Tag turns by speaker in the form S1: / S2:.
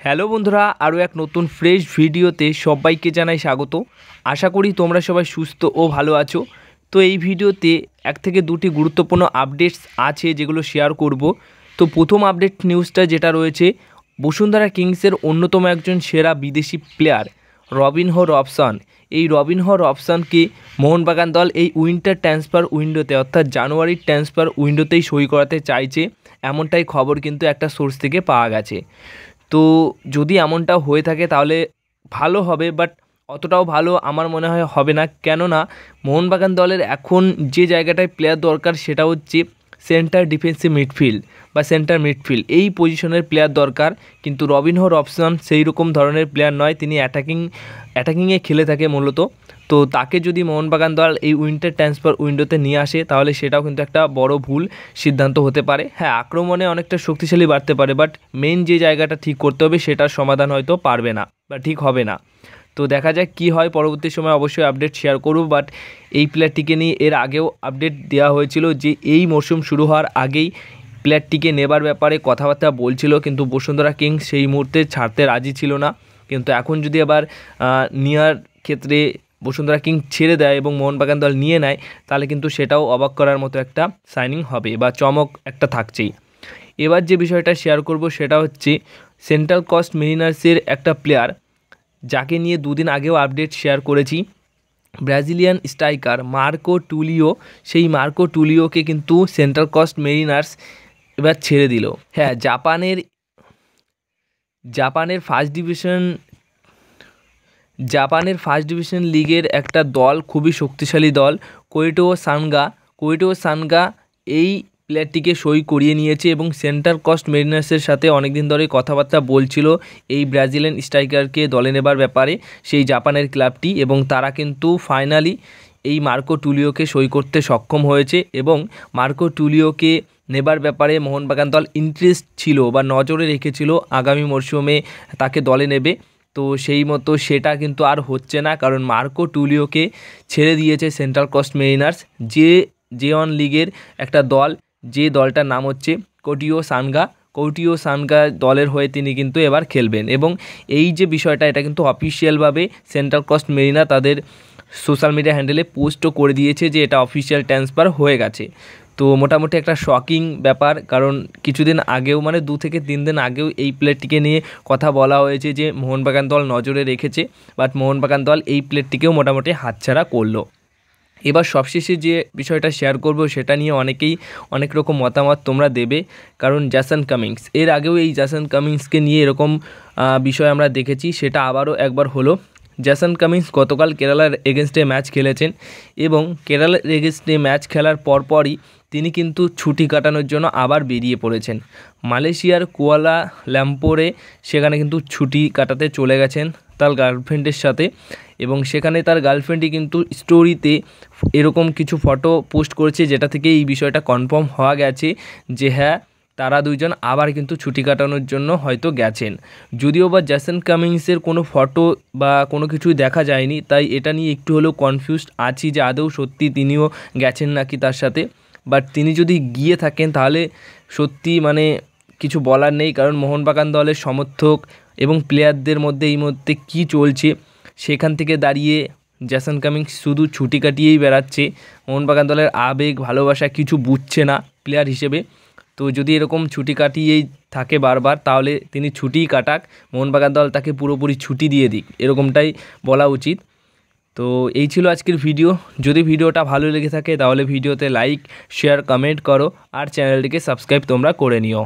S1: Hello বন্ধুরা, আরও এক নতুন ফ্রেশ ভিডিওতে সবাইকে জানাই স্বাগত। আশা করি তোমরা সবাই সুস্থ ও ভালো আছো। তো এই ভিডিওতে এক থেকে দুটি গুরুত্বপূর্ণ আপডেটস আছে যেগুলো শেয়ার করব। তো প্রথম আপডেট নিউজটা যেটা রয়েছে, বসুন্ধরা কিংসের অন্যতম একজন সেরা বিদেশি প্লেয়ার রবিনহো রবসন, এই রবিনহো রবসনকে মোহনবাগান দল এই উইন্টার ট্রান্সফার উইন্ডোতে অর্থাৎ জানুয়ারির ট্রান্সফার উইন্ডোতেই সই করাতে চাইছে, এমনটাই খবর কিন্তু একটা সোর্স থেকে পাওয়া গেছে। তো যদি এমনটা হয়ে থাকে তাহলে ভালো হবে, বাট অতটাও ভালো আমার মনে হয় হবে না। কেননা মোহনবাগান দলের এখন যে জায়গাটায় প্লেয়ার দরকার সেটা হচ্ছে সেন্টার ডিফেন্সিভ মিডফিল্ড বা সেন্টার মিডফিল্ড, এই পজিশনের প্লেয়ার দরকার। কিন্তু রবিনহো রবসন সেই রকম ধরনের প্লেয়ার নয়, তিনি অ্যাটাকিংয়ে খেলে থাকে মূলত। তো তাকে যদি মোহনবাগান দল এই উইন্টার ট্রান্সফার উইন্ডোতে নিয়ে আসে তাহলে সেটাও কিন্তু একটা বড় ভুল সিদ্ধান্ত হতে পারে। হ্যাঁ, আক্রমণে অনেকটা শক্তিশালী বাড়তে পারে, বাট মেন যে জায়গাটা ঠিক করতে হবে সেটার সমাধান হয়তো পারবে না বা ঠিক হবে না। তো দেখা যাক কী হয়, পরবর্তী সময় অবশ্যই আপডেট শেয়ার করব। বাট এই প্লেয়ারটিকে নিয়ে এর আগেও আপডেট দেওয়া হয়েছিল যে এই মরশুম শুরু হওয়ার আগেই প্লেয়ারটিকে নেবার ব্যাপারে কথাবার্তা বলছিল, কিন্তু বসুন্ধরা কিংস সেই মুহূর্তে ছাড়তে রাজি ছিল না। কিন্তু এখন যদি আবার নেওয়ার ক্ষেত্রে বসুন্ধরা কিংস ছেড়ে দেয় এবং মোহনবাগান দল নিয়ে নেয়, তাহলে কিন্তু সেটাও অবাক করার মতো একটা সাইনিং হবে বা চমক একটা থাকছেই। এবার যে বিষয়টা শেয়ার করব সেটা হচ্ছে সেন্ট্রাল কোস্ট মেরিনার্সের একটা প্লেয়ার, যাকে নিয়ে দুদিন আগেও আপডেট শেয়ার করেছি, ব্রাজিলিয়ান স্ট্রাইকার মার্কো টুলিও। সেই মার্কো টুলিওকে কিন্তু সেন্ট্রাল কোস্ট মেরিনার্স এবার ছেড়ে দিল। হ্যাঁ, জাপানের ফার্স্ট ডিভিশন লিগের একটা দল, খুবই শক্তিশালী দল, কোয়েটো সানগা এই প্লেয়ারটিকে সই করিয়ে নিয়েছে এবং সেন্ট্রাল কোস্ট মেরিনার্সের সাথে অনেকদিন ধরে কথাবার্তা বলছিল এই ব্রাজিলিয়ান স্ট্রাইকারকে দলে নেবার ব্যাপারে সেই জাপানের ক্লাবটি, এবং তারা কিন্তু ফাইনালি এই মার্কো টুলিওকে সই করতে সক্ষম হয়েছে। এবং মার্কো টুলিওকে নেবার ব্যাপারে মোহনবাগান দল ইন্টারেস্ট ছিল বা নজরে রেখেছিল, আগামী মরশুমে তাকে দলে নেবে। তো সেই মতো সেটা কিন্তু আর হচ্ছে না, কারণ মার্কো টুলিওকে ছেড়ে দিয়েছে সেন্ট্রাল কোস্ট মেরিনার্স, J1 লিগের একটা দল, যে দলটার নাম হচ্ছে কৌটিও সানগা দলের হয়ে তিনি কিন্তু এবার খেলবেন। এবং এই যে বিষয়টা, এটা কিন্তু অফিসিয়ালভাবে সেন্ট্রাল কোস্ট মেরিনা তাদের সোশ্যাল মিডিয়া হ্যান্ডেলে পোস্টও করে দিয়েছে যে এটা অফিসিয়াল ট্রান্সফার হয়ে গেছে। তো মোটামুটি একটা শকিং ব্যাপার, কারণ কিছুদিন আগেও মানে 2 থেকে 3 দিন আগেও এই প্লেয়ারটিকে নিয়ে কথা বলা হয়েছে যে মোহনবাগান দল নজরে রেখেছে, বাট মোহনবাগান দল এই প্লেয়ারটিকেও মোটামুটি হাতছাড়া করলো। এবার সবশেষে যে বিষয়টা শেয়ার করব সেটা নিয়ে অনেকেই অনেক রকম মতামত তোমরা দেবে, কারণ জ্যাসন কামিংস, এর আগেও এই জ্যাসন কামিংসকে নিয়ে এরকম বিষয় আমরা দেখেছি, সেটা আবারও একবার হলো। জ্যাসন কামিংস গতকাল কেরালার এগেনস্টে ম্যাচ খেলেছেন এবং কেরালার এগেনস্টে ম্যাচ খেলার পরপরই তিনি কিন্তু ছুটি কাটানোর জন্য আবার বেরিয়ে পড়েছেন মালয়েশিয়ার কুয়ালা লাম্পুরে। সেখানে কিন্তু ছুটি কাটাতে চলে গেছেন তার গার্লফ্রেন্ডের সাথে, এবং সেখানে তার গার্লফ্রেন্ডই কিন্তু স্টোরিতে এরকম কিছু ফটো পোস্ট করেছে, যেটা থেকে এই বিষয়টা কনফার্ম হওয়া গেছে যে হ্যাঁ, তারা দুইজন আবার কিন্তু ছুটি কাটানোর জন্য হয়তো গেছেন। যদিও বা জ্যাসন কামিংসের কোনো ফটো বা কোনো কিছুই দেখা যায়নি, তাই এটা নিয়ে একটু হলেও কনফিউজড আছি যে আদৌ সত্যি তিনিও গেছেন নাকি তার সাথে। বাট তিনি যদি গিয়ে থাকেন তাহলে সত্যি মানে কিছু বলার নেই, কারণ মোহনবাগান দলের সমর্থক এবং প্লেয়ারদের মধ্যে এই মুহূর্তে কী চলছে, সেখান থেকে দাঁড়িয়ে জ্যাসন কামিংস শুধু ছুটি কাটিয়েই বেড়াচ্ছে, মোহনবাগান দলের আবেগ ভালোবাসা কিছু বুঝছে না প্লেয়ার হিসেবে। তো যদি এরকম ছুটি কাটিয়েই থাকে বারবার, তাহলে তিনি ছুটিই কাটাক, মোহনবাগান দল তাকে পুরোপুরি ছুটি দিয়ে দিক, এরকমটাই বলা উচিত। তো এই ছিল আজকের ভিডিও। যদি ভিডিওটা ভালো লেগে থাকে তাহলে ভিডিওতে লাইক, শেয়ার, কমেন্ট করো, আর চ্যানেলটিকে সাবস্ক্রাইব তোমরা করে নিও।